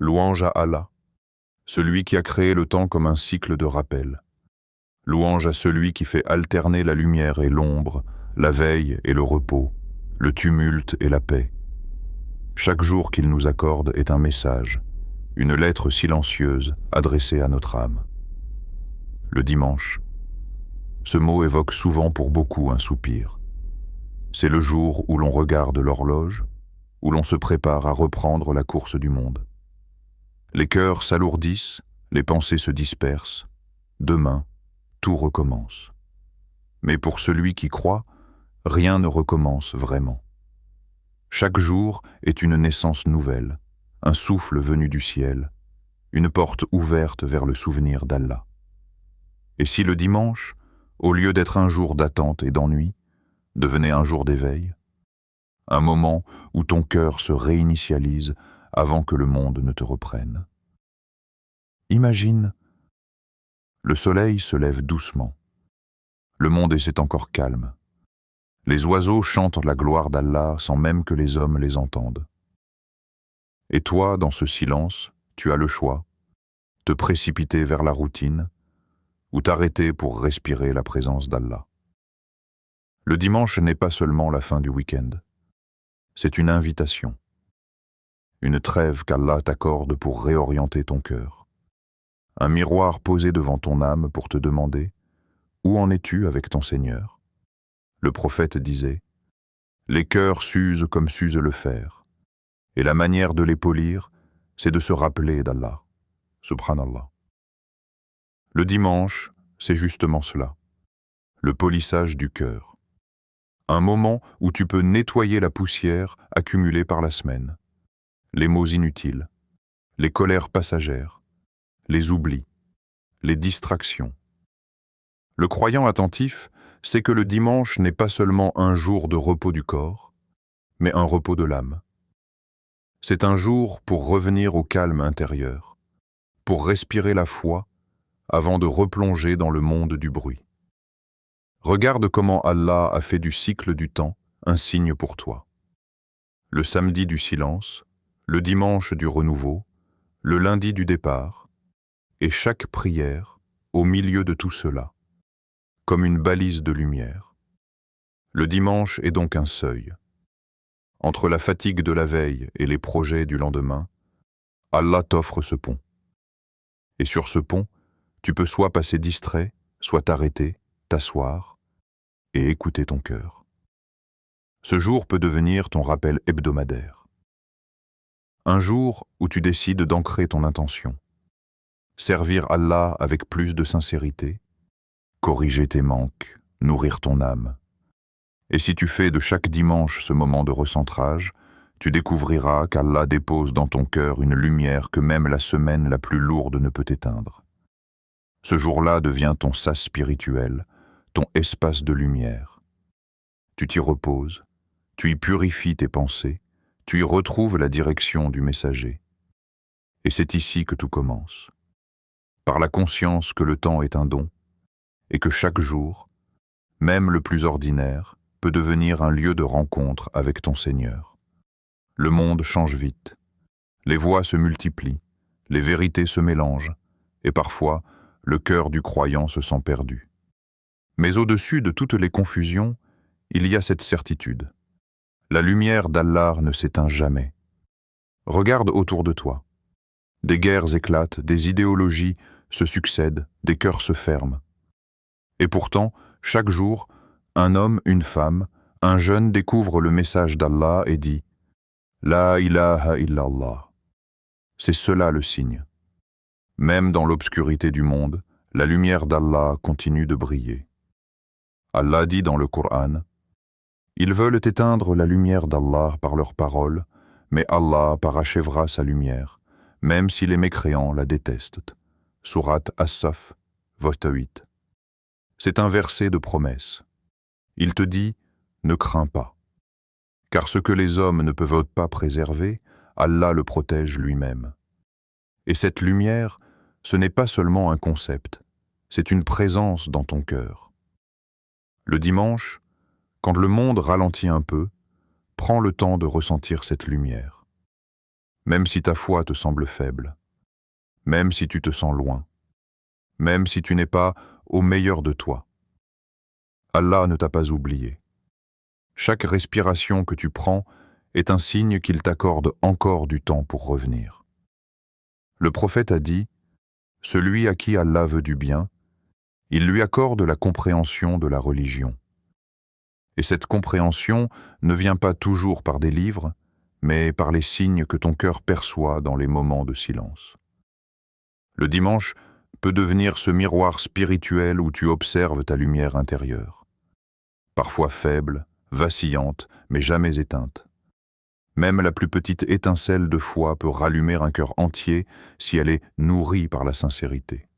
Louange à Allah, celui qui a créé le temps comme un cycle de rappel. Louange à celui qui fait alterner la lumière et l'ombre, la veille et le repos, le tumulte et la paix. Chaque jour qu'il nous accorde est un message, une lettre silencieuse adressée à notre âme. Le dimanche. Ce mot évoque souvent pour beaucoup un soupir. C'est le jour où l'on regarde l'horloge, où l'on se prépare à reprendre la course du monde. Les cœurs s'alourdissent, les pensées se dispersent. Demain, tout recommence. Mais pour celui qui croit, rien ne recommence vraiment. Chaque jour est une naissance nouvelle, un souffle venu du ciel, une porte ouverte vers le souvenir d'Allah. Et si le dimanche, au lieu d'être un jour d'attente et d'ennui, devenait un jour d'éveil, un moment où ton cœur se réinitialise avant que le monde ne te reprenne. Imagine, le soleil se lève doucement. Le monde est encore calme. Les oiseaux chantent la gloire d'Allah sans même que les hommes les entendent. Et toi, dans ce silence, tu as le choix, te précipiter vers la routine ou t'arrêter pour respirer la présence d'Allah. Le dimanche n'est pas seulement la fin du week-end. C'est une invitation, une trêve qu'Allah t'accorde pour réorienter ton cœur. Un miroir posé devant ton âme pour te demander « Où en es-tu avec ton Seigneur ?» Le prophète disait « Les cœurs s'usent comme s'use le fer, et la manière de les polir, c'est de se rappeler d'Allah. » Subhanallah. Le dimanche, c'est justement cela, le polissage du cœur. Un moment où tu peux nettoyer la poussière accumulée par la semaine, les mots inutiles, les colères passagères, les oublis, les distractions. Le croyant attentif sait que le dimanche n'est pas seulement un jour de repos du corps, mais un repos de l'âme. C'est un jour pour revenir au calme intérieur, pour respirer la foi avant de replonger dans le monde du bruit. Regarde comment Allah a fait du cycle du temps un signe pour toi. Le samedi du silence, le dimanche du renouveau, le lundi du départ, et chaque prière au milieu de tout cela, comme une balise de lumière. Le dimanche est donc un seuil. Entre la fatigue de la veille et les projets du lendemain, Allah t'offre ce pont. Et sur ce pont, tu peux soit passer distrait, soit t'arrêter, t'asseoir et écouter ton cœur. Ce jour peut devenir ton rappel hebdomadaire. Un jour où tu décides d'ancrer ton intention. Servir Allah avec plus de sincérité, corriger tes manques, nourrir ton âme. Et si tu fais de chaque dimanche ce moment de recentrage, tu découvriras qu'Allah dépose dans ton cœur une lumière que même la semaine la plus lourde ne peut éteindre. Ce jour-là devient ton sas spirituel, ton espace de lumière. Tu t'y reposes, tu y purifies tes pensées, tu y retrouves la direction du messager. Et c'est ici que tout commence. Par la conscience que le temps est un don, et que chaque jour, même le plus ordinaire, peut devenir un lieu de rencontre avec ton Seigneur. Le monde change vite. Les voix se multiplient, les vérités se mélangent, et parfois, le cœur du croyant se sent perdu. Mais au-dessus de toutes les confusions, il y a cette certitude. La lumière d'Allah ne s'éteint jamais. Regarde autour de toi. Des guerres éclatent, des idéologies se succèdent, des cœurs se ferment. Et pourtant, chaque jour, un homme, une femme, un jeune découvre le message d'Allah et dit « La ilaha illallah ». C'est cela le signe. Même dans l'obscurité du monde, la lumière d'Allah continue de briller. Allah dit dans le Coran « Ils veulent éteindre la lumière d'Allah par leurs paroles, mais Allah parachèvera sa lumière, même si les mécréants la détestent. » Sourate As-Saf, verset 8. C'est un verset de promesse. Il te dit « Ne crains pas ». Car ce que les hommes ne peuvent pas préserver, Allah le protège lui-même. Et cette lumière, ce n'est pas seulement un concept, c'est une présence dans ton cœur. Le dimanche, quand le monde ralentit un peu, prends le temps de ressentir cette lumière. même si ta foi te semble faible, même si tu te sens loin, même si tu n'es pas au meilleur de toi. Allah ne t'a pas oublié. Chaque respiration que tu prends est un signe qu'il t'accorde encore du temps pour revenir. Le prophète a dit, « Celui à qui Allah veut du bien, il lui accorde la compréhension de la religion. » Et cette compréhension ne vient pas toujours par des livres, mais par les signes que ton cœur perçoit dans les moments de silence. Le dimanche peut devenir ce miroir spirituel où tu observes ta lumière intérieure. Parfois faible, vacillante, mais jamais éteinte. Même la plus petite étincelle de foi peut rallumer un cœur entier si elle est nourrie par la sincérité.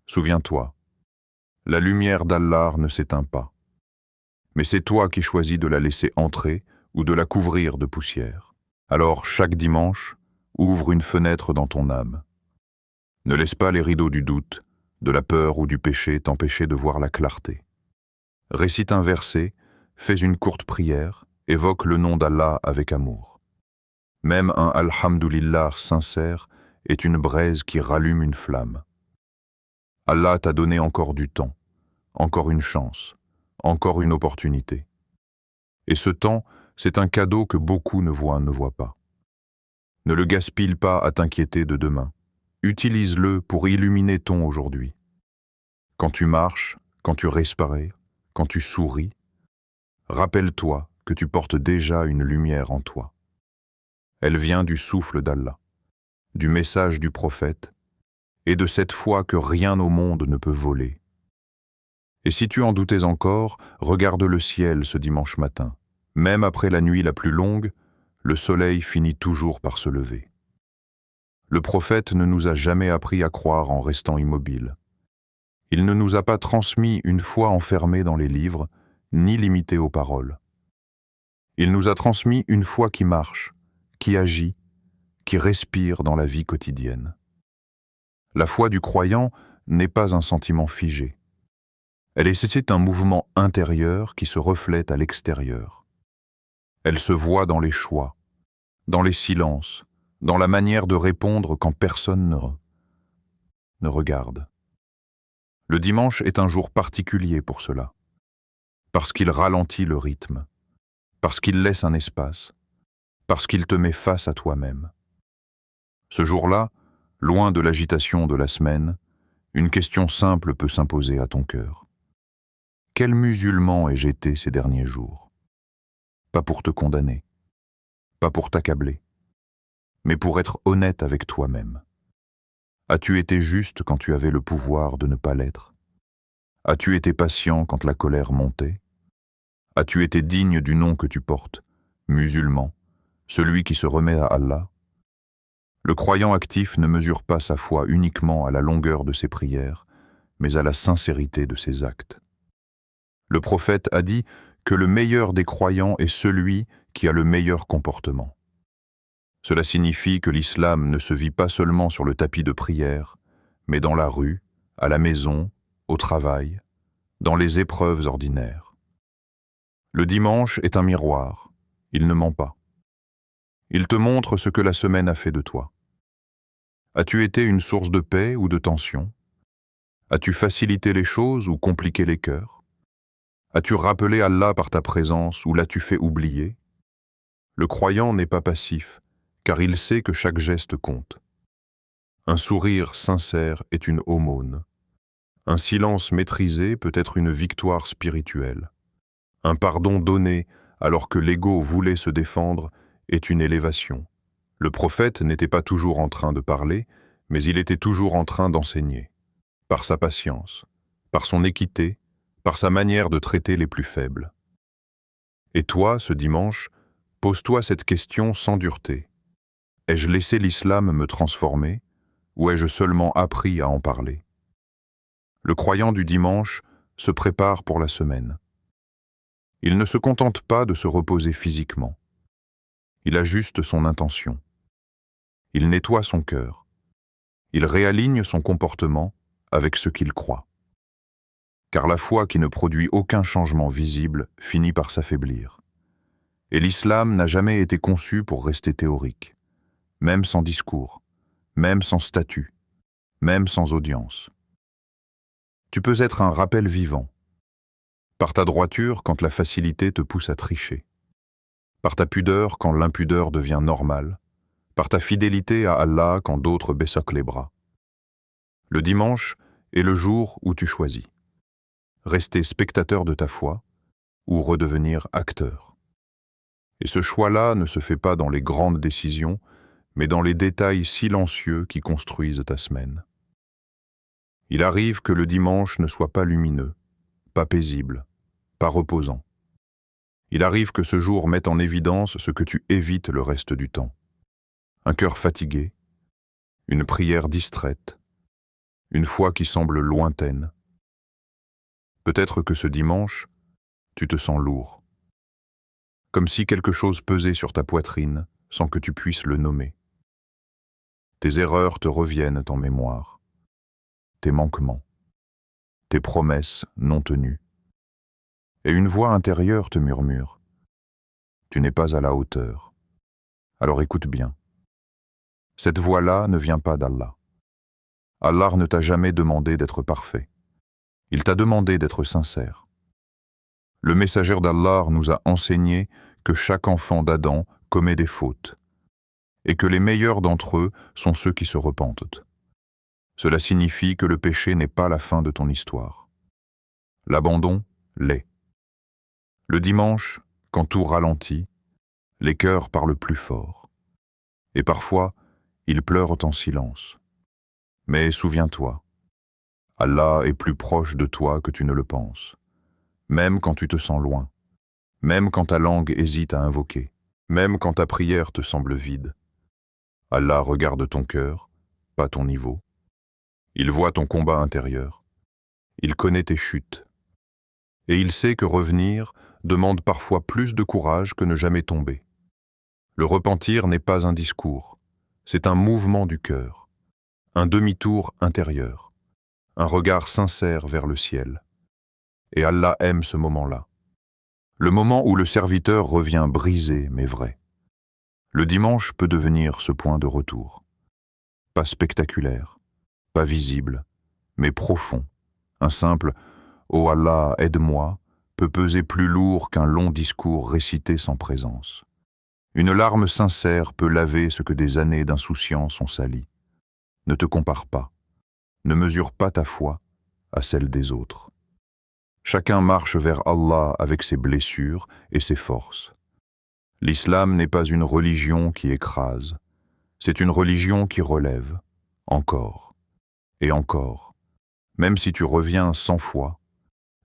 Souviens-toi, la lumière d'Allah ne s'éteint pas. Mais c'est toi qui choisis de la laisser entrer ou de la couvrir de poussière. Alors, chaque dimanche, ouvre une fenêtre dans ton âme. Ne laisse pas les rideaux du doute, de la peur ou du péché t'empêcher de voir la clarté. Récite un verset, fais une courte prière, évoque le nom d'Allah avec amour. Même un Alhamdulillah sincère est une braise qui rallume une flamme. Allah t'a donné encore du temps, encore une chance, encore une opportunité. Et ce temps, c'est un cadeau que beaucoup ne voient pas. Ne le gaspille pas à t'inquiéter de demain. Utilise-le pour illuminer ton aujourd'hui. Quand tu marches, quand tu respires, quand tu souris, rappelle-toi que tu portes déjà une lumière en toi. Elle vient du souffle d'Allah, du message du prophète et de cette foi que rien au monde ne peut voler. Et si tu en doutais encore, regarde le ciel ce dimanche matin. Même après la nuit la plus longue, le soleil finit toujours par se lever. Le prophète ne nous a jamais appris à croire en restant immobile. Il ne nous a pas transmis une foi enfermée dans les livres, ni limitée aux paroles. Il nous a transmis une foi qui marche, qui agit, qui respire dans la vie quotidienne. La foi du croyant n'est pas un sentiment figé. C'est un mouvement intérieur qui se reflète à l'extérieur. Elle se voit dans les choix, dans les silences, dans la manière de répondre quand personne ne regarde. Le dimanche est un jour particulier pour cela, parce qu'il ralentit le rythme, parce qu'il laisse un espace, parce qu'il te met face à toi-même. Ce jour-là, loin de l'agitation de la semaine, une question simple peut s'imposer à ton cœur. Quel musulman ai-je été ces derniers jours? Pas pour te condamner, pas pour t'accabler, mais pour être honnête avec toi-même. As-tu été juste quand tu avais le pouvoir de ne pas l'être? As-tu été patient quand la colère montait? As-tu été digne du nom que tu portes, musulman, celui qui se remet à Allah? Le croyant actif ne mesure pas sa foi uniquement à la longueur de ses prières, mais à la sincérité de ses actes. Le prophète a dit que le meilleur des croyants est celui qui a le meilleur comportement. Cela signifie que l'islam ne se vit pas seulement sur le tapis de prière, mais dans la rue, à la maison, au travail, dans les épreuves ordinaires. Le dimanche est un miroir, il ne ment pas. Il te montre ce que la semaine a fait de toi. As-tu été une source de paix ou de tension? As-tu facilité les choses ou compliqué les cœurs? As-tu rappelé Allah par ta présence ou l'as-tu fait oublier? Le croyant n'est pas passif, car il sait que chaque geste compte. Un sourire sincère est une aumône. Un silence maîtrisé peut être une victoire spirituelle. Un pardon donné alors que l'ego voulait se défendre est une élévation. Le prophète n'était pas toujours en train de parler, mais il était toujours en train d'enseigner. Par sa patience, par son équité, par sa manière de traiter les plus faibles. Et toi, ce dimanche, pose-toi cette question sans dureté. Ai-je laissé l'islam me transformer, ou ai-je seulement appris à en parler? Le croyant du dimanche se prépare pour la semaine. Il ne se contente pas de se reposer physiquement. Il ajuste son intention. Il nettoie son cœur. Il réaligne son comportement avec ce qu'il croit. Car la foi qui ne produit aucun changement visible finit par s'affaiblir. Et l'islam n'a jamais été conçu pour rester théorique. même sans discours, même sans statut, même sans audience. Tu peux être un rappel vivant, par ta droiture quand la facilité te pousse à tricher, par ta pudeur quand l'impudeur devient normale, par ta fidélité à Allah quand d'autres baissoquent les bras. Le dimanche est le jour où tu choisis. Rester spectateur de ta foi ou redevenir acteur. Et ce choix-là ne se fait pas dans les grandes décisions, mais dans les détails silencieux qui construisent ta semaine. Il arrive que le dimanche ne soit pas lumineux, pas paisible, pas reposant. Il arrive que ce jour mette en évidence ce que tu évites le reste du temps. Un cœur fatigué, une prière distraite, une foi qui semble lointaine. Peut-être que ce dimanche, tu te sens lourd, comme si quelque chose pesait sur ta poitrine sans que tu puisses le nommer. Tes erreurs te reviennent en mémoire, tes manquements, tes promesses non tenues. Et une voix intérieure te murmure « Tu n'es pas à la hauteur. » Alors écoute bien. Cette voix-là ne vient pas d'Allah. Allah ne t'a jamais demandé d'être parfait. Il t'a demandé d'être sincère. Le messager d'Allah nous a enseigné que chaque enfant d'Adam commet des fautes et que les meilleurs d'entre eux sont ceux qui se repentent. Cela signifie que le péché n'est pas la fin de ton histoire. L'abandon l'est. Le dimanche, quand tout ralentit, les cœurs parlent plus fort. Et parfois, ils pleurent en silence. Mais souviens-toi, Allah est plus proche de toi que tu ne le penses, même quand tu te sens loin, même quand ta langue hésite à invoquer, même quand ta prière te semble vide. Allah regarde ton cœur, pas ton niveau. Il voit ton combat intérieur. Il connaît tes chutes. Et il sait que revenir demande parfois plus de courage que ne jamais tomber. Le repentir n'est pas un discours, c'est un mouvement du cœur, un demi-tour intérieur, un regard sincère vers le ciel. Et Allah aime ce moment-là. Le moment où le serviteur revient brisé mais vrai. Le dimanche peut devenir ce point de retour. Pas spectaculaire, pas visible, mais profond. Un simple « Oh Allah, aide-moi » peut peser plus lourd qu'un long discours récité sans présence. Une larme sincère peut laver ce que des années d'insouciance ont sali. Ne te compare pas. Ne mesure pas ta foi à celle des autres. Chacun marche vers Allah avec ses blessures et ses forces. L'islam n'est pas une religion qui écrase, c'est une religion qui relève, encore et encore. Même si tu reviens 100 fois,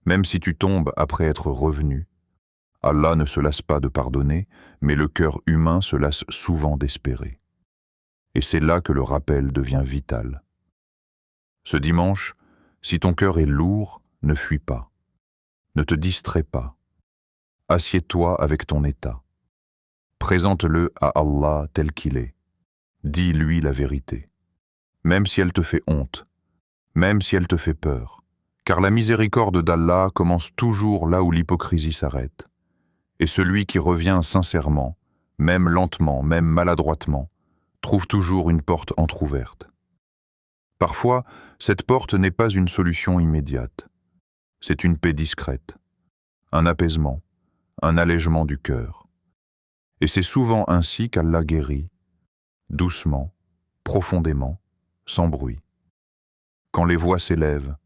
même si tu tombes après être revenu, Allah ne se lasse pas de pardonner, mais le cœur humain se lasse souvent d'espérer. Et c'est là que le rappel devient vital. Ce dimanche, si ton cœur est lourd, ne fuis pas. Ne te distrais pas. Assieds-toi avec ton état. Présente-le à Allah tel qu'il est. Dis-lui la vérité. Même si elle te fait honte, même si elle te fait peur. Car la miséricorde d'Allah commence toujours là où l'hypocrisie s'arrête. Et celui qui revient sincèrement, même lentement, même maladroitement, trouve toujours une porte entr'ouverte. Parfois, cette porte n'est pas une solution immédiate. C'est une paix discrète, un apaisement, un allègement du cœur. Et c'est souvent ainsi qu'Allah guérit, doucement, profondément, sans bruit. Quand les voix s'élèvent,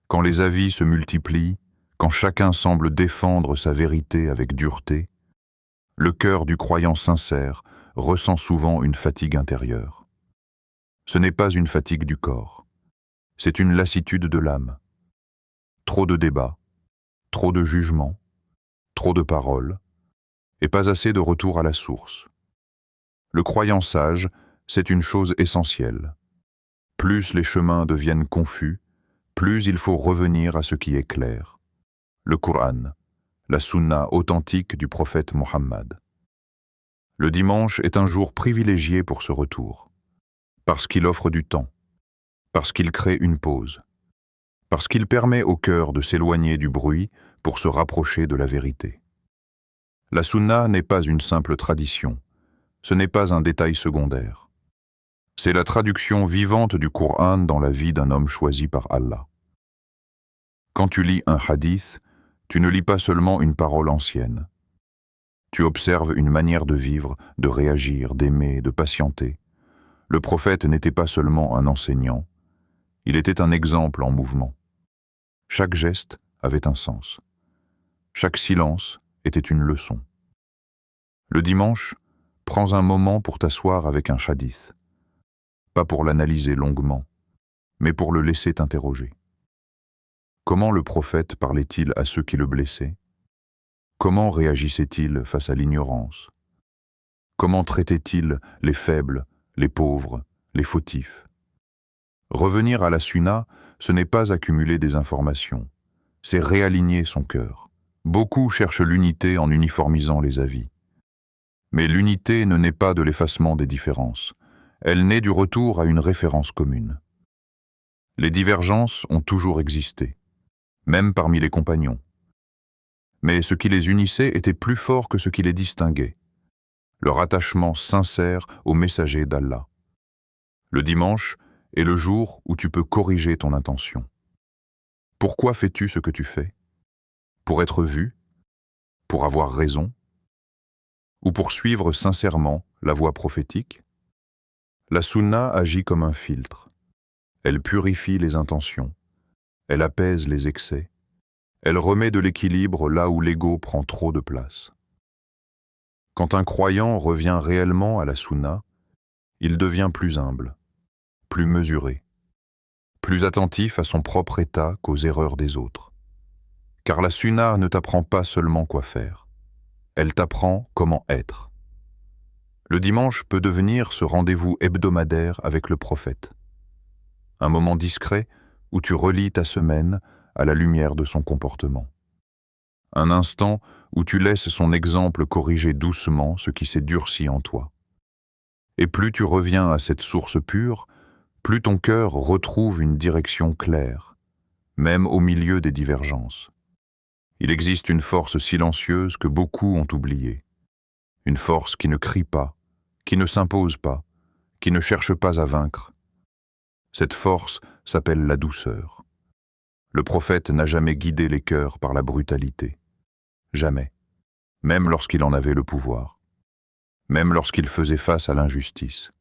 quand les avis se multiplient, quand chacun semble défendre sa vérité avec dureté, le cœur du croyant sincère ressent souvent une fatigue intérieure. Ce n'est pas une fatigue du corps, c'est une lassitude de l'âme. Trop de débats, trop de jugements, trop de paroles, et pas assez de retour à la source. Le croyant sage, c'est une chose essentielle. Plus les chemins deviennent confus, plus il faut revenir à ce qui est clair. Le Coran, la sunna authentique du prophète Mohammed. Le dimanche est un jour privilégié pour ce retour, parce qu'il offre du temps, parce qu'il crée une pause, parce qu'il permet au cœur de s'éloigner du bruit pour se rapprocher de la vérité. La sunna n'est pas une simple tradition, ce n'est pas un détail secondaire. C'est la traduction vivante du Coran dans la vie d'un homme choisi par Allah. Quand tu lis un hadith, tu ne lis pas seulement une parole ancienne. Tu observes une manière de vivre, de réagir, d'aimer, de patienter. Le prophète n'était pas seulement un enseignant, il était un exemple en mouvement. Chaque geste avait un sens. Chaque silence était une leçon. Le dimanche, prends un moment pour t'asseoir avec un hadith. Pas pour l'analyser longuement, mais pour le laisser t'interroger. Comment le prophète parlait-il à ceux qui le blessaient? Comment réagissait-il face à l'ignorance? Comment traitait-il les faibles, les pauvres, les fautifs? Revenir à la sunna, ce n'est pas accumuler des informations, c'est réaligner son cœur. Beaucoup cherchent l'unité en uniformisant les avis. Mais l'unité ne naît pas de l'effacement des différences, elle naît du retour à une référence commune. Les divergences ont toujours existé, même parmi les compagnons. Mais ce qui les unissait était plus fort que ce qui les distinguait, leur attachement sincère au messager d'Allah. Le dimanche est le jour où tu peux corriger ton intention. Pourquoi fais-tu ce que tu fais? Pour être vu? Pour avoir raison? Ou pour suivre sincèrement la voie prophétique? La sunna agit comme un filtre. Elle purifie les intentions, elle apaise les excès, elle remet de l'équilibre là où l'ego prend trop de place. Quand un croyant revient réellement à la sunna, il devient plus humble, plus mesuré, plus attentif à son propre état qu'aux erreurs des autres. Car la sunna ne t'apprend pas seulement quoi faire, elle t'apprend comment être. Le dimanche peut devenir ce rendez-vous hebdomadaire avec le prophète. Un moment discret où tu relis ta semaine à la lumière de son comportement. Un instant où tu laisses son exemple corriger doucement ce qui s'est durci en toi. Et plus tu reviens à cette source pure, plus ton cœur retrouve une direction claire, même au milieu des divergences. Il existe une force silencieuse que beaucoup ont oubliée. Une force qui ne crie pas, qui ne s'impose pas, qui ne cherche pas à vaincre. Cette force s'appelle la douceur. Le prophète n'a jamais guidé les cœurs par la brutalité. Jamais. Même lorsqu'il en avait le pouvoir. Même lorsqu'il faisait face à l'injustice.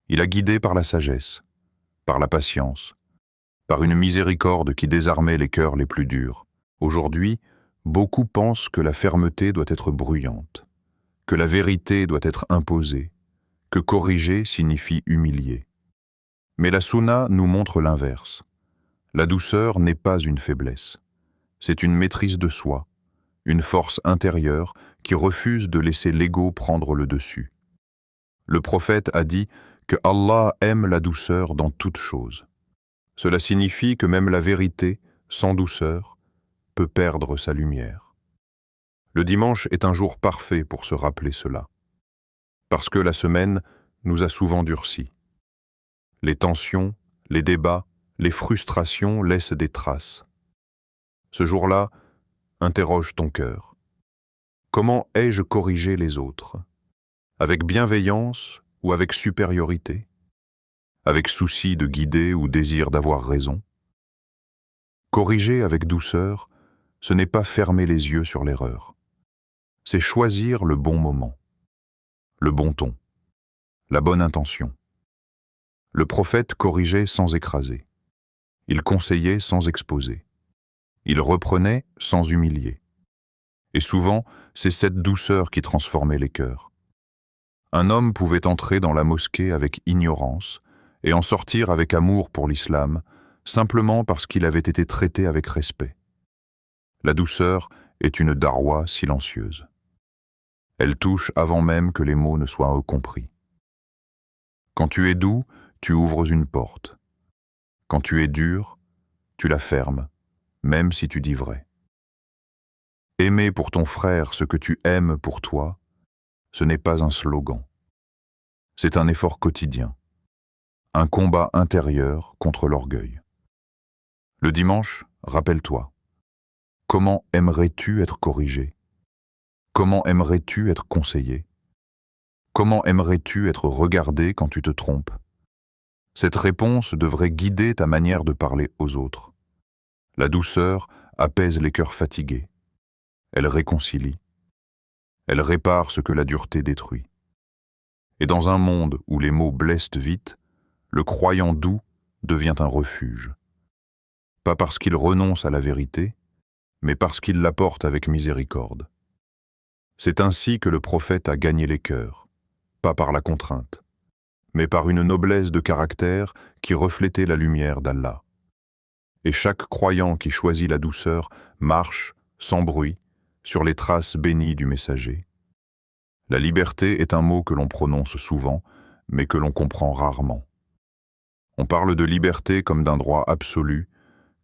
Il a guidé par la sagesse, par la patience, par une miséricorde qui désarmait les cœurs les plus durs. Aujourd'hui, beaucoup pensent que la fermeté doit être bruyante, que la vérité doit être imposée, que corriger signifie humilier. Mais la sunna nous montre l'inverse. La douceur n'est pas une faiblesse. C'est une maîtrise de soi, une force intérieure qui refuse de laisser l'ego prendre le dessus. Le prophète a dit que Allah aime la douceur dans toute chose. Cela signifie que même la vérité, sans douceur, peut perdre sa lumière. Le dimanche est un jour parfait pour se rappeler cela. Parce que la semaine nous a souvent durcis. Les tensions, les débats, les frustrations laissent des traces. Ce jour-là, interroge ton cœur. Comment ai-je corrigé les autres? Avec bienveillance ou avec supériorité? Avec souci de guider ou désir d'avoir raison? Corriger avec douceur, ce n'est pas fermer les yeux sur l'erreur. C'est choisir le bon moment, le bon ton, la bonne intention. Le prophète corrigeait sans écraser. Il conseillait sans exposer. Il reprenait sans humilier. Et souvent, c'est cette douceur qui transformait les cœurs. Un homme pouvait entrer dans la mosquée avec ignorance et en sortir avec amour pour l'islam, simplement parce qu'il avait été traité avec respect. La douceur est une darwa silencieuse. Elle touche avant même que les mots ne soient compris. Quand tu es doux, tu ouvres une porte. Quand tu es dur, tu la fermes, même si tu dis vrai. Aimer pour ton frère ce que tu aimes pour toi, ce n'est pas un slogan. C'est un effort quotidien, un combat intérieur contre l'orgueil. Le dimanche, rappelle-toi, comment aimerais-tu être corrigé? Comment aimerais-tu être conseillé? Comment aimerais-tu être regardé quand tu te trompes? Cette réponse devrait guider ta manière de parler aux autres. La douceur apaise les cœurs fatigués. Elle réconcilie. Elle répare ce que la dureté détruit. Et dans un monde où les mots blessent vite, le croyant doux devient un refuge. Pas parce qu'il renonce à la vérité, mais parce qu'il la porte avec miséricorde. C'est ainsi que le prophète a gagné les cœurs, pas par la contrainte, mais par une noblesse de caractère qui reflétait la lumière d'Allah. Et chaque croyant qui choisit la douceur marche, sans bruit, sur les traces bénies du messager. La liberté est un mot que l'on prononce souvent, mais que l'on comprend rarement. On parle de liberté comme d'un droit absolu,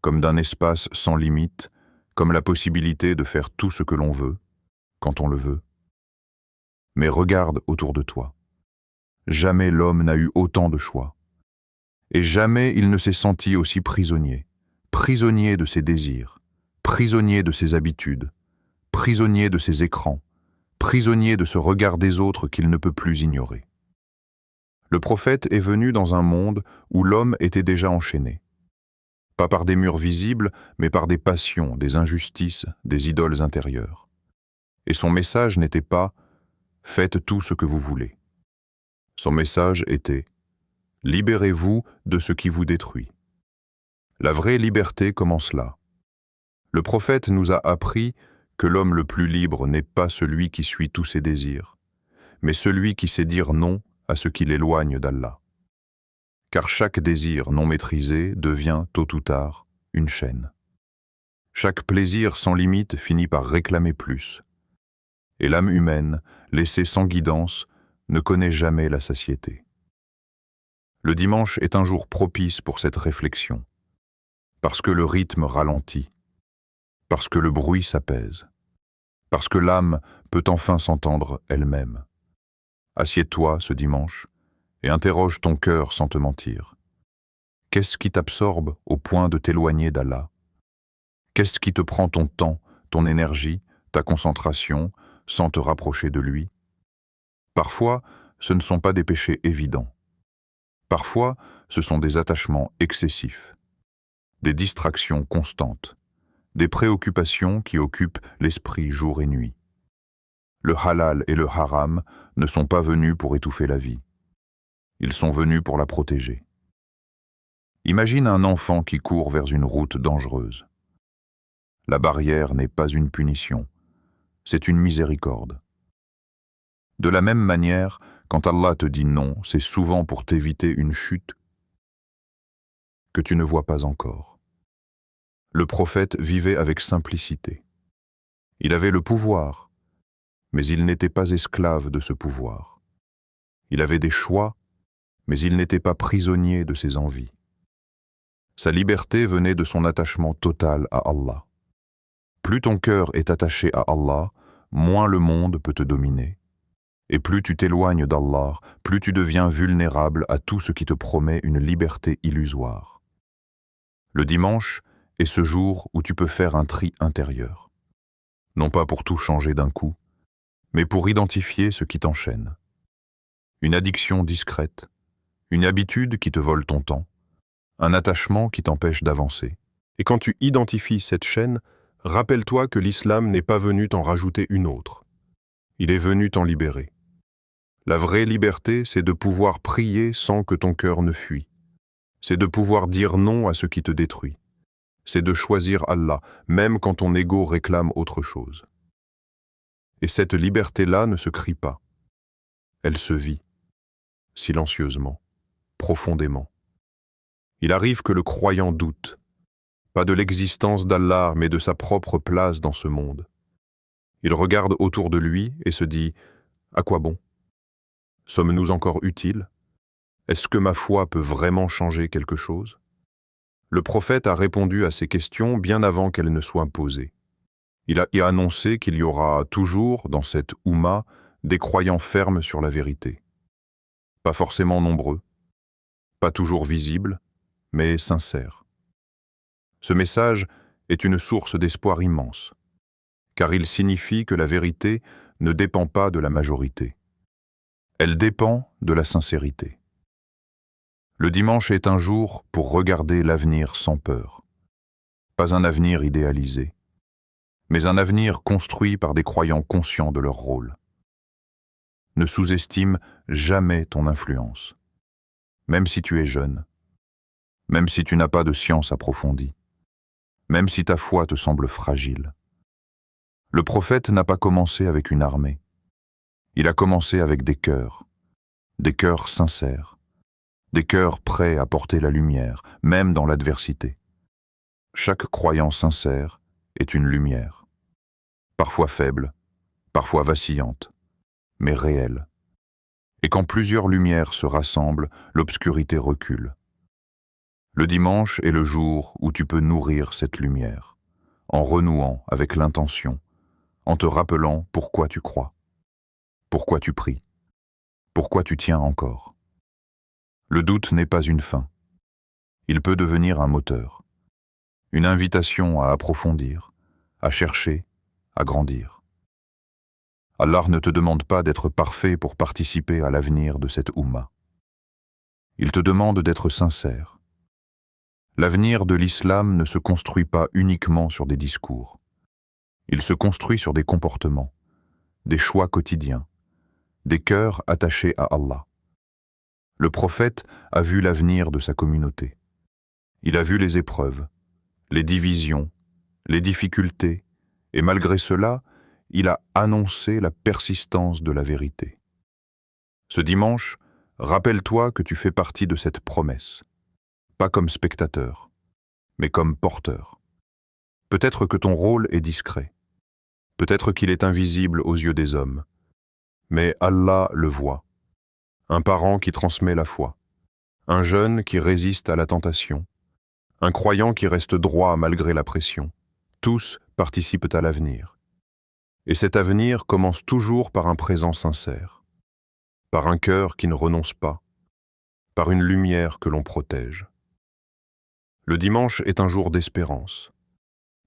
comme d'un espace sans limite, comme la possibilité de faire tout ce que l'on veut, quand on le veut. Mais regarde autour de toi. Jamais l'homme n'a eu autant de choix. Et jamais il ne s'est senti aussi prisonnier. Prisonnier de ses désirs, prisonnier de ses habitudes, prisonnier de ses écrans, prisonnier de ce regard des autres qu'il ne peut plus ignorer. Le prophète est venu dans un monde où l'homme était déjà enchaîné. Pas par des murs visibles, mais par des passions, des injustices, des idoles intérieures. Et son message n'était pas « faites tout ce que vous voulez ». Son message était « libérez-vous de ce qui vous détruit ». La vraie liberté commence là. Le prophète nous a appris que l'homme le plus libre n'est pas celui qui suit tous ses désirs, mais celui qui sait dire non à ce qui l'éloigne d'Allah. Car chaque désir non maîtrisé devient, tôt ou tard, une chaîne. Chaque plaisir sans limite finit par réclamer plus. Et l'âme humaine, laissée sans guidance, ne connaît jamais la satiété. Le dimanche est un jour propice pour cette réflexion, parce que le rythme ralentit, parce que le bruit s'apaise, parce que l'âme peut enfin s'entendre elle-même. Assieds-toi ce dimanche et interroge ton cœur sans te mentir. Qu'est-ce qui t'absorbe au point de t'éloigner d'Allah? Qu'est-ce qui te prend ton temps, ton énergie, ta concentration, sans te rapprocher de lui? Parfois, ce ne sont pas des péchés évidents. Parfois, ce sont des attachements excessifs, des distractions constantes, des préoccupations qui occupent l'esprit jour et nuit. Le halal et le haram ne sont pas venus pour étouffer la vie. Ils sont venus pour la protéger. Imagine un enfant qui court vers une route dangereuse. La barrière n'est pas une punition, c'est une miséricorde. De la même manière, quand Allah te dit non, c'est souvent pour t'éviter une chute que tu ne vois pas encore. Le prophète vivait avec simplicité. Il avait le pouvoir, mais il n'était pas esclave de ce pouvoir. Il avait des choix, mais il n'était pas prisonnier de ses envies. Sa liberté venait de son attachement total à Allah. Plus ton cœur est attaché à Allah, moins le monde peut te dominer. Et plus tu t'éloignes d'Allah, plus tu deviens vulnérable à tout ce qui te promet une liberté illusoire. Le dimanche est ce jour où tu peux faire un tri intérieur. Non pas pour tout changer d'un coup, mais pour identifier ce qui t'enchaîne. Une addiction discrète, une habitude qui te vole ton temps, un attachement qui t'empêche d'avancer. Et quand tu identifies cette chaîne, rappelle-toi que l'islam n'est pas venu t'en rajouter une autre. Il est venu t'en libérer. La vraie liberté, c'est de pouvoir prier sans que ton cœur ne fuit. C'est de pouvoir dire non à ce qui te détruit. C'est de choisir Allah, même quand ton ego réclame autre chose. Et cette liberté-là ne se crie pas. Elle se vit, silencieusement, profondément. Il arrive que le croyant doute, pas de l'existence d'Allah, mais de sa propre place dans ce monde. Il regarde autour de lui et se dit « À quoi bon ? Sommes-nous encore utiles ? Est-ce que ma foi peut vraiment changer quelque chose ?» Le prophète a répondu à ces questions bien avant qu'elles ne soient posées. Il a annoncé qu'il y aura toujours, dans cette Oumma, des croyants fermes sur la vérité. Pas forcément nombreux, pas toujours visibles, mais sincères. Ce message est une source d'espoir immense, car il signifie que la vérité ne dépend pas de la majorité. Elle dépend de la sincérité. Le dimanche est un jour pour regarder l'avenir sans peur. Pas un avenir idéalisé, mais un avenir construit par des croyants conscients de leur rôle. Ne sous-estime jamais ton influence, même si tu es jeune, même si tu n'as pas de science approfondie, même si ta foi te semble fragile. Le prophète n'a pas commencé avec une armée. Il a commencé avec des cœurs sincères, des cœurs prêts à porter la lumière, même dans l'adversité. Chaque croyant sincère est une lumière, parfois faible, parfois vacillante, mais réelle. Et quand plusieurs lumières se rassemblent, l'obscurité recule. Le dimanche est le jour où tu peux nourrir cette lumière, en renouant avec l'intention, en te rappelant pourquoi tu crois, pourquoi tu pries, pourquoi tu tiens encore. Le doute n'est pas une fin. Il peut devenir un moteur, une invitation à approfondir, à chercher, à grandir. Allah ne te demande pas d'être parfait pour participer à l'avenir de cette Oumma. Il te demande d'être sincère. L'avenir de l'islam ne se construit pas uniquement sur des discours. Il se construit sur des comportements, des choix quotidiens, des cœurs attachés à Allah. Le prophète a vu l'avenir de sa communauté. Il a vu les épreuves, les divisions, les difficultés, et malgré cela, il a annoncé la persistance de la vérité. Ce dimanche, rappelle-toi que tu fais partie de cette promesse, pas comme spectateur, mais comme porteur. Peut-être que ton rôle est discret, peut-être qu'il est invisible aux yeux des hommes, mais Allah le voit. Un parent qui transmet la foi, un jeune qui résiste à la tentation, un croyant qui reste droit malgré la pression. Tous participent à l'avenir. Et cet avenir commence toujours par un présent sincère, par un cœur qui ne renonce pas, par une lumière que l'on protège. Le dimanche est un jour d'espérance,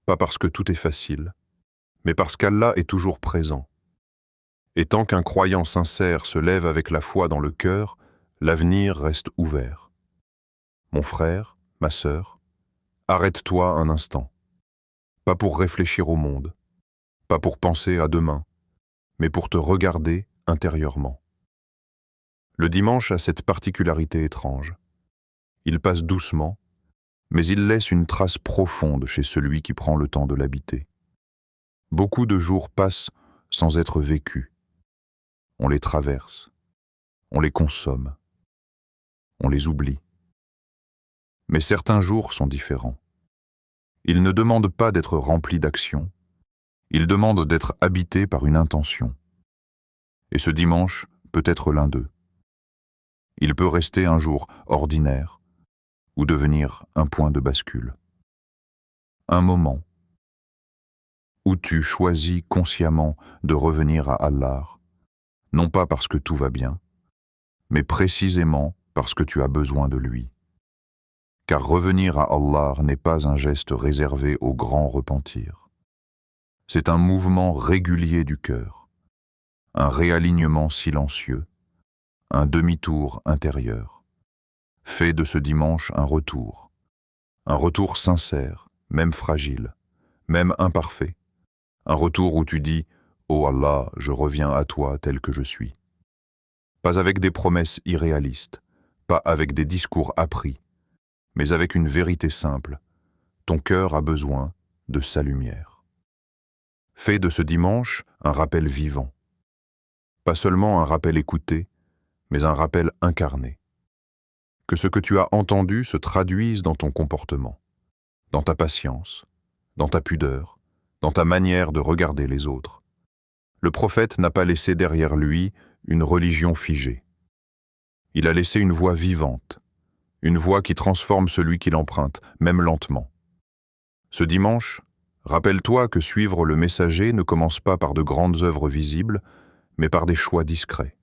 pas parce que tout est facile, mais parce qu'Allah est toujours présent. Et tant qu'un croyant sincère se lève avec la foi dans le cœur, l'avenir reste ouvert. Mon frère, ma sœur, arrête-toi un instant. Pas pour réfléchir au monde, pas pour penser à demain, mais pour te regarder intérieurement. Le dimanche a cette particularité étrange. Il passe doucement, mais il laisse une trace profonde chez celui qui prend le temps de l'habiter. Beaucoup de jours passent sans être vécus. On les traverse, on les consomme, on les oublie. Mais certains jours sont différents. Ils ne demandent pas d'être remplis d'action, ils demandent d'être habités par une intention. Et ce dimanche peut être l'un d'eux. Il peut rester un jour ordinaire ou devenir un point de bascule. Un moment où tu choisis consciemment de revenir à Allah, non pas parce que tout va bien, mais précisément parce que tu as besoin de lui. Car revenir à Allah n'est pas un geste réservé au grand repentir. C'est un mouvement régulier du cœur, un réalignement silencieux, un demi-tour intérieur. Fais de ce dimanche un retour sincère, même fragile, même imparfait, un retour où tu dis « Oh Allah, je reviens à toi tel que je suis ». Pas avec des promesses irréalistes, pas avec des discours appris, mais avec une vérité simple. Ton cœur a besoin de sa lumière. Fais de ce dimanche un rappel vivant. Pas seulement un rappel écouté, mais un rappel incarné. Que ce que tu as entendu se traduise dans ton comportement, dans ta patience, dans ta pudeur, dans ta manière de regarder les autres. Le prophète n'a pas laissé derrière lui une religion figée. Il a laissé une voix vivante, une voix qui transforme celui qui l'emprunte, même lentement. Ce dimanche, rappelle-toi que suivre le messager ne commence pas par de grandes œuvres visibles, mais par des choix discrets.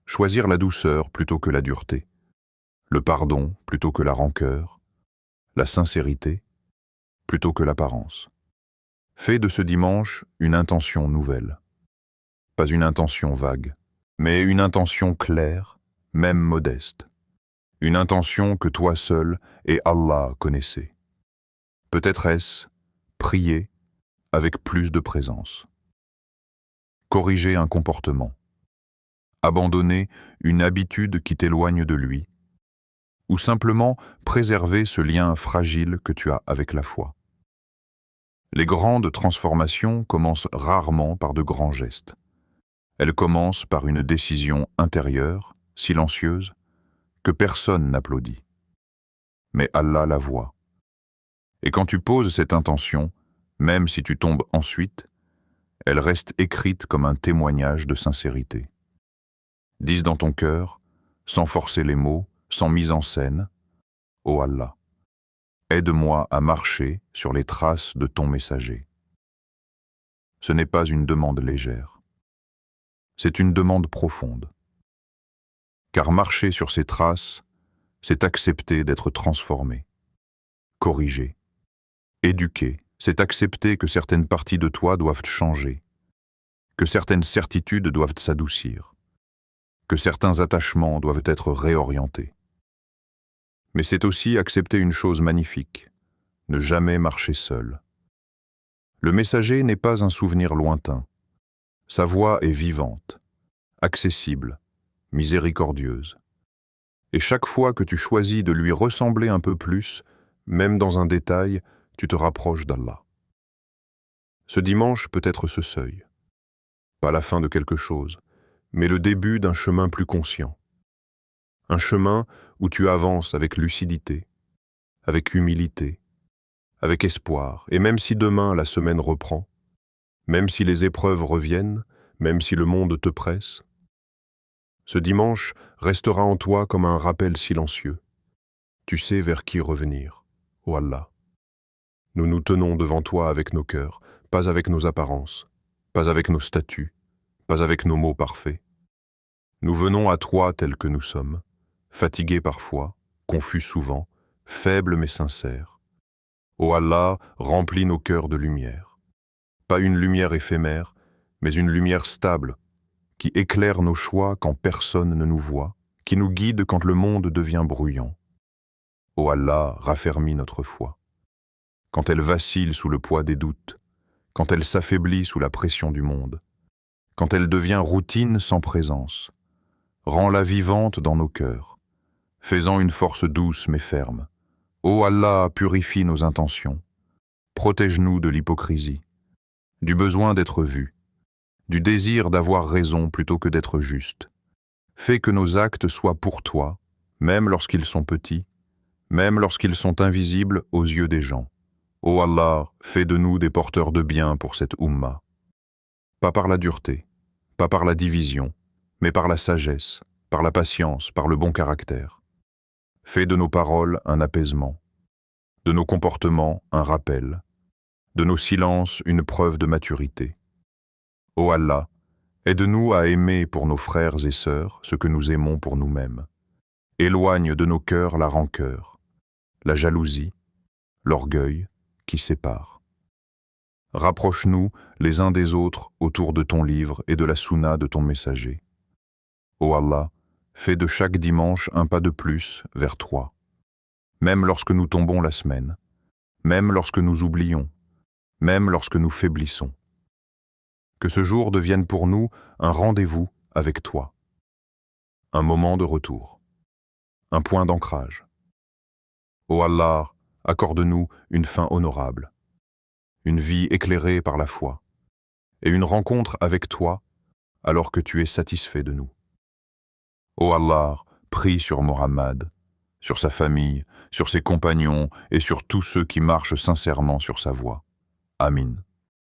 Choisir la douceur plutôt que la dureté, le pardon plutôt que la rancœur, la sincérité plutôt que l'apparence. Fais de ce dimanche une intention nouvelle, pas une intention vague, mais une intention claire, même modeste. Une intention que toi seul et Allah connaissez. Peut-être est-ce prier avec plus de présence. Corriger un comportement. Abandonner une habitude qui t'éloigne de lui. Ou simplement préserver ce lien fragile que tu as avec la foi. Les grandes transformations commencent rarement par de grands gestes. Elles commencent par une décision intérieure, silencieuse, que personne n'applaudit. Mais Allah la voit. Et quand tu poses cette intention, même si tu tombes ensuite, elle reste écrite comme un témoignage de sincérité. Dis dans ton cœur, sans forcer les mots, sans mise en scène, « Ô Allah, aide-moi à marcher sur les traces de ton messager. » Ce n'est pas une demande légère. C'est une demande profonde. Car marcher sur ces traces, c'est accepter d'être transformé, corrigé, éduqué, c'est accepter que certaines parties de toi doivent changer, que certaines certitudes doivent s'adoucir, que certains attachements doivent être réorientés. Mais c'est aussi accepter une chose magnifique, ne jamais marcher seul. Le messager n'est pas un souvenir lointain. Sa voix est vivante, accessible, miséricordieuse. Et chaque fois que tu choisis de lui ressembler un peu plus, même dans un détail, tu te rapproches d'Allah. Ce dimanche peut être ce seuil. Pas la fin de quelque chose, mais le début d'un chemin plus conscient. Un chemin où tu avances avec lucidité, avec humilité, avec espoir, et même si demain la semaine reprend, même si les épreuves reviennent, même si le monde te presse, ce dimanche restera en toi comme un rappel silencieux. Tu sais vers qui revenir, ô Allah. Nous nous tenons devant toi avec nos cœurs, pas avec nos apparences, pas avec nos statuts, pas avec nos mots parfaits. Nous venons à toi tels que nous sommes, fatigués parfois, confus souvent, faibles mais sincères. Ô Allah, remplis nos cœurs de lumière. Pas une lumière éphémère, mais une lumière stable, qui éclaire nos choix quand personne ne nous voit, qui nous guide quand le monde devient bruyant. Ô Allah, raffermis notre foi. Quand elle vacille sous le poids des doutes, quand elle s'affaiblit sous la pression du monde, quand elle devient routine sans présence, rends-la vivante dans nos cœurs, faisant une force douce mais ferme. Ô Allah, purifie nos intentions, protège-nous de l'hypocrisie, du besoin d'être vu, du désir d'avoir raison plutôt que d'être juste. Fais que nos actes soient pour toi, même lorsqu'ils sont petits, même lorsqu'ils sont invisibles aux yeux des gens. Ô Allah, fais de nous des porteurs de bien pour cette Ummah. Pas par la dureté, pas par la division, mais par la sagesse, par la patience, par le bon caractère. Fais de nos paroles un apaisement, de nos comportements un rappel, de nos silences une preuve de maturité. Ô Allah, aide-nous à aimer pour nos frères et sœurs ce que nous aimons pour nous-mêmes. Éloigne de nos cœurs la rancœur, la jalousie, l'orgueil qui séparent. Rapproche-nous les uns des autres autour de ton livre et de la sunna de ton messager. Ô Allah, fais de chaque dimanche un pas de plus vers toi, même lorsque nous tombons la semaine, même lorsque nous oublions, même lorsque nous faiblissons. Que ce jour devienne pour nous un rendez-vous avec toi, un moment de retour, un point d'ancrage. Ô Allah, accorde-nous une fin honorable, une vie éclairée par la foi, et une rencontre avec toi alors que tu es satisfait de nous. Ô Allah, prie sur Mohammed, sur sa famille, sur ses compagnons et sur tous ceux qui marchent sincèrement sur sa voie. Amin.